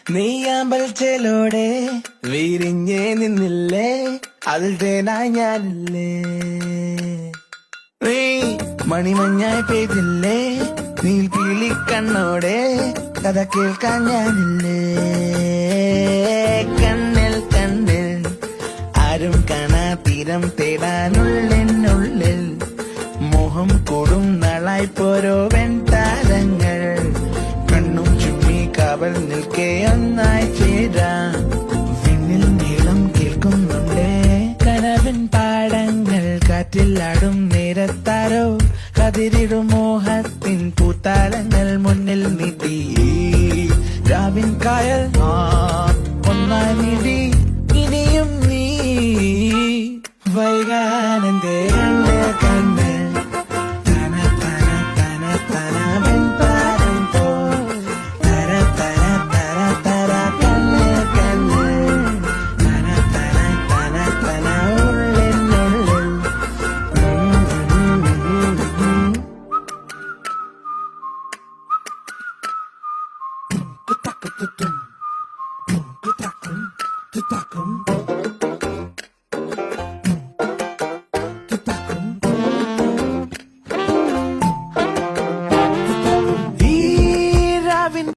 നീയാമ്പൽ ചേലോടെ വിരിഞ്ഞേ നിന്നില്ലേ, അതിൽ തേനായി ഞാനില്ലേ. നീ മണിമഞ്ഞായി പെയ്തില്ലേ, നീൽപ്പീലി കണ്ണോടെ കഥ കേൾക്കാൻ ഞാനില്ലേ. കണ്ണിൽ കണ്ണിൽ ആരും കാണാ തീരം തേടാനുള്ളിനുള്ളിൽ മോഹം കൂടും നാളായി പോരോ വെൺതാരങ്ങൾ. കണ്ണും ചുമ്മി കാവൽ നിൽക്കേ ഒന്നായി ചേരാം. വിണ്ണിൽ നീളം കേൾക്കുന്നുണ്ടേ കനവിൻ പാടങ്ങൾ, കാറ്റിലാടും നേരത്താരോ കതിരിടും മോഹത്തിൻ പൂത്താലങ്ങൾ മുന്നിൽ നീട്ടി. രാവിൻ കായൽ ഒന്നായി നീടി ഇനിയും നീ വൈകാനന്റെ കണ്ണ് കണ്ണ് തന തന തന തന വെൺപാരം പോ തര തര തര തര കണ്ണ് കണ്ണ് തന തന തന തന ഉള്ളിനുള്ളിൽ. കുത്തക്കുത്തും